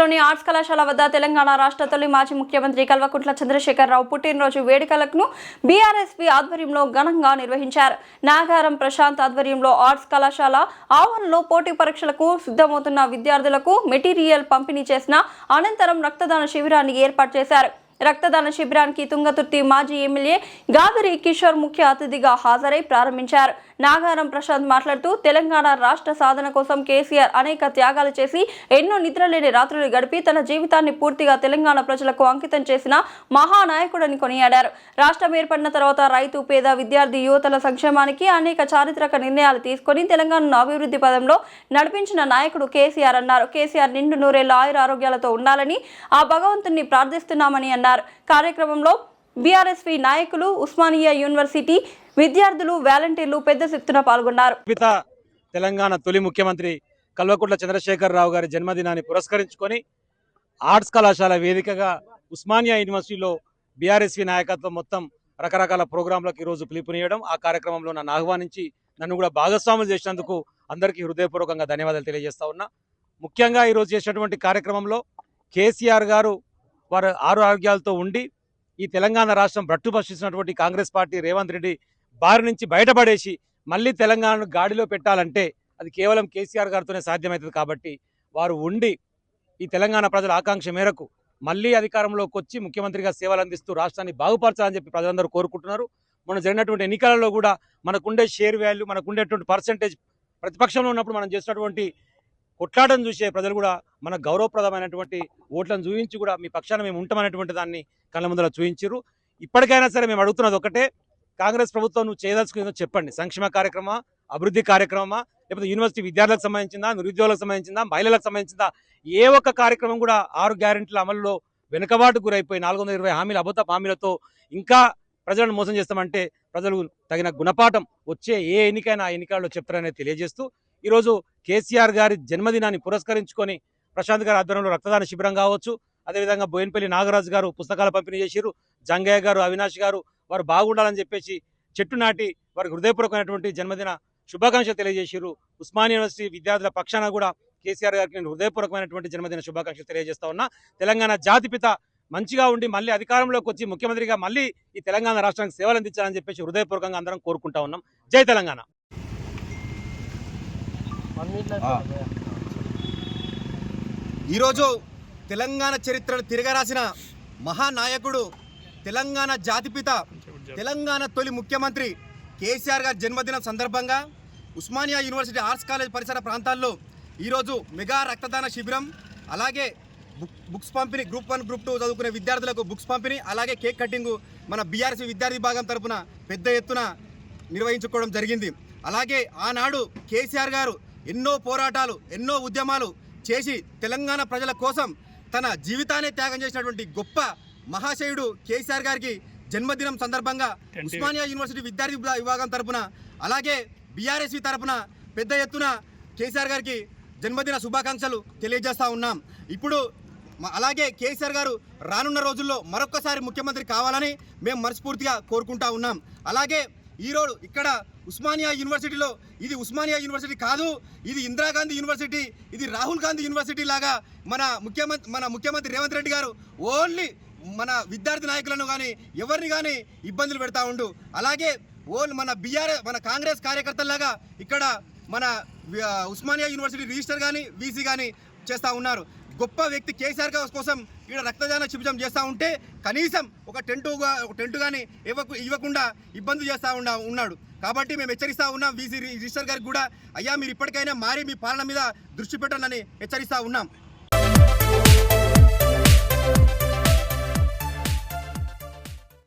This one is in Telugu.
యూనివర్సిటీలోని ఆర్ట్స్ కళాశాల వద్ద తెలంగాణ రాష్ట్ర తొలి మాజీ ముఖ్యమంత్రి కల్వకుంట్ల చంద్రశేఖరరావు పుట్టినరోజు వేడుకలను బీఆర్ఎస్పీ ఆధ్వర్యంలో ఘనంగా నిర్వహించారు. నాగారం ప్రశాంత్ ఆధ్వర్యంలో ఆర్ట్స్ కళాశాల ఆవరణలో పోటీ పరీక్షలకు సిద్ధమవుతున్న విద్యార్థులకు మెటీరియల్ పంపిణీ చేసిన అనంతరం రక్తదాన శిబిరాన్ని ఏర్పాటు చేశారు. రక్తదాన శిబిరానికి తుంగతుర్తి మాజీ ఎమ్మెల్యే గాదరి కిషోర్ ముఖ్య అతిథిగా హాజరై ప్రారంభించారు. నాగారం ప్రశాంత్ మాట్లాడుతూ తెలంగాణ రాష్ట్ర సాధన కోసం కేసీఆర్ అనేక త్యాగాలు చేసి ఎన్నో నిద్రలేని రాత్రులు గడిపి తన జీవితాన్ని పూర్తిగా తెలంగాణ ప్రజలకు అంకితం చేసిన మహానాయకుడని కొనియాడారు. రాష్ట్రం ఏర్పడిన తర్వాత రైతు, పేద, విద్యార్థి, యువతల సంక్షేమానికి అనేక చారిత్రక నిర్ణయాలు తీసుకొని తెలంగాణను అభివృద్ధి పదంలో నడిపించిన నాయకుడు కేసీఆర్ అన్నారు. కేసీఆర్ నిండు నూరేళ్ల ఆయుర ఆరోగ్యాలతో ఉండాలని ఆ భగవంతుని ప్రార్థిస్తున్నామని అన్నారు. కార్యక్రమంలో బీఆర్ఎస్పీ నాయకులు, ఉస్మానియా యూనివర్సిటీ విద్యార్థులు, వాలంటీర్లు పెద్ద ఎత్తున పాల్గొన్నారు. తెలంగాణ తొలి ముఖ్యమంత్రి కల్వకుంట్ల చంద్రశేఖరరావు గారి జన్మదినాన్ని పురస్కరించుకొని ఆర్ట్స్ కళాశాల వేదికగా ఉస్మానియా యూనివర్సిటీలో బీఆర్ఎస్పీ నాయకత్వం మొత్తం రకరకాల ప్రోగ్రాంలకు ఈరోజు పిలుపునియడం, ఆ కార్యక్రమంలో నన్ను ఆహ్వానించి నన్ను కూడా భాగస్వాములు చేసినందుకు అందరికీ హృదయపూర్వకంగా ధన్యవాదాలు తెలియజేస్తా ఉన్నా. ముఖ్యంగా ఈరోజు చేసినటువంటి కార్యక్రమంలో కేసీఆర్ గారు వారు ఆరోగ్యాలతో ఉండి ఈ తెలంగాణ రాష్ట్రం భ్రట్టుపరిచినటువంటి కాంగ్రెస్ పార్టీ రేవంత్ రెడ్డి బారి నుంచి బయటపడేసి మళ్ళీ తెలంగాణను గాడిలో పెట్టాలంటే అది కేవలం కేసీఆర్ గారితోనే సాధ్యమవుతుంది. కాబట్టి వారు ఉండి ఈ తెలంగాణ ప్రజల ఆకాంక్ష మేరకు మళ్ళీ అధికారంలోకి వచ్చి ముఖ్యమంత్రిగా సేవలు అందిస్తూ రాష్ట్రాన్ని బాగుపరచాలని చెప్పి ప్రజలందరూ కోరుకుంటున్నారు. మనం జరిగినటువంటి ఎన్నికలలో కూడా మనకుండే షేర్ వాల్యూ, మనకుండేటువంటి పర్సంటేజ్ ప్రతిపక్షంలో ఉన్నప్పుడు మనం చేసినటువంటి కొట్లాటను చూసే ప్రజలు కూడా మన గౌరవప్రదమైనటువంటి ఓట్లను చూపించి కూడా మీ పక్షాన మేము ఉంటామనేటువంటి దాన్ని కళ్ళ ముందర చూపించారు. ఇప్పటికైనా సరే మేము అడుగుతున్నది ఒకటే, కాంగ్రెస్ ప్రభుత్వం నువ్వు చేయదలుచుకుందో చెప్పండి. సంక్షేమ కార్యక్రమమా, అభివృద్ధి కార్యక్రమమా, లేకపోతే యూనివర్సిటీ విద్యార్థులకు సంబంధించిందా, నిరుద్యోగులకు సంబంధించిందా, మహిళలకు సంబంధించిందా, ఏ ఒక్క కార్యక్రమం కూడా 6 గ్యారెంటీల అమలులో వెనుకబాటు గురైపోయి 420 హామీల అబద్ధపు హామీలతో ఇంకా ప్రజలను మోసం చేస్తామంటే ప్రజలు తగిన గుణపాఠం వచ్చే ఏ ఎన్నికైనా ఆ ఎన్నికల్లో చెప్తారనేది తెలియజేస్తూ ఈరోజు కేసీఆర్ గారి జన్మదినాన్ని పురస్కరించుకొని ప్రశాంత్ గారి ఆధ్వర్యంలో రక్తదాన శిబిరం కావచ్చు, అదేవిధంగా బోయినపల్లి నాగరాజు గారు పుస్తకాల పంపిణీ చేసిరు, జంగయ్య గారు, అవినాష్ గారు వారు బాగుండాలని చెప్పేసి చెట్టు నాటి వారికి హృదయపూర్వకమైనటువంటి జన్మదిన శుభాకాంక్షలు తెలియజేసిరు. ఉస్మానియా యూనివర్సిటీ విద్యార్థుల పక్షాన కూడా కేసీఆర్ గారికి నేను హృదయపూర్వకమైనటువంటి జన్మదిన శుభాకాంక్షలు తెలియజేస్తా ఉన్నా. తెలంగాణ జాతిపిత మంచిగా ఉండి మళ్ళీ అధికారంలోకి వచ్చి ముఖ్యమంత్రిగా మళ్ళీ ఈ తెలంగాణ రాష్ట్రానికి సేవలు అందించాలని చెప్పేసి హృదయపూర్వకంగా అందరం కోరుకుంటా ఉన్నాం. జై తెలంగాణ. ఈరోజు తెలంగాణ చరిత్రను తిరగరాసిన మహానాయకుడు, తెలంగాణ జాతిపిత, తెలంగాణ తొలి ముఖ్యమంత్రి కేసీఆర్ గారి జన్మదినం సందర్భంగా ఉస్మానియా యూనివర్సిటీ ఆర్ట్స్ కాలేజ్ పరిసర ప్రాంతాల్లో ఈరోజు మెగా రక్తదాన శిబిరం, అలాగే బుక్స్ పంపిణీ, గ్రూప్ 1, గ్రూప్ 2 చదువుకునే విద్యార్థులకు బుక్స్ పంపిణీ, అలాగే కేక్ కటింగు మన బీఆర్ఎస్ విద్యార్థి విభాగం తరఫున పెద్ద ఎత్తున నిర్వహించుకోవడం జరిగింది. అలాగే ఆనాడు కేసీఆర్ గారు ఎన్నో పోరాటాలు, ఎన్నో ఉద్యమాలు చేసి తెలంగాణ ప్రజల కోసం తన జీవితాన్ని త్యాగం చేసినటువంటి గొప్ప మహాశయుడు కేసీఆర్ గారికి జన్మదినం సందర్భంగా ఉస్మానియా యూనివర్సిటీ విద్యార్థి విభాగం తరఫున, అలాగే బీఆర్ఎస్వి తరఫున పెద్ద ఎత్తున కేసీఆర్ గారికి జన్మదిన శుభాకాంక్షలు తెలియజేస్తూ ఉన్నాం. ఇప్పుడు అలాగే కేసీఆర్ గారు రానున్న రోజుల్లో మరొక్కసారి ముఖ్యమంత్రి కావాలని మేము మనస్ఫూర్తిగా కోరుకుంటా ఉన్నాం. అలాగే ఈరోజు ఇక్కడ ఉస్మానియా యూనివర్సిటీలో ఇది ఉస్మానియా యూనివర్సిటీ కాదు, ఇది ఇందిరాగాంధీ యూనివర్సిటీ, ఇది రాహుల్ గాంధీ యూనివర్సిటీ లాగా మన ముఖ్యమంత్రి రేవంత్ రెడ్డి గారు ఓన్లీ మన విద్యార్థి నాయకులను కానీ ఎవరిని కానీ ఇబ్బందులు పెడతా ఉండు. అలాగే మన కాంగ్రెస్ కార్యకర్తలాగా ఇక్కడ మన ఉస్మానియా యూనివర్సిటీ రిజిస్టర్ కానీ వీసీ కానీ చేస్తూ ఉన్నారు. గొప్ప వ్యక్తి కేసీఆర్ కోసం ఇక్కడ రక్తదాన శిబిరం చేస్తూ ఉంటే కనీసం ఒక టెంట్ కానీ ఇవ్వకుండా ఇబ్బంది చేస్తూ ఉన్నాడు. కాబట్టి మేము హెచ్చరిస్తూ ఉన్నాం వీసీ రిజిస్టర్ గారికి కూడా, అయ్యా మీరు ఇప్పటికైనా మారి మీ పాలన మీద దృష్టి పెట్టాలని హెచ్చరిస్తూ ఉన్నాం.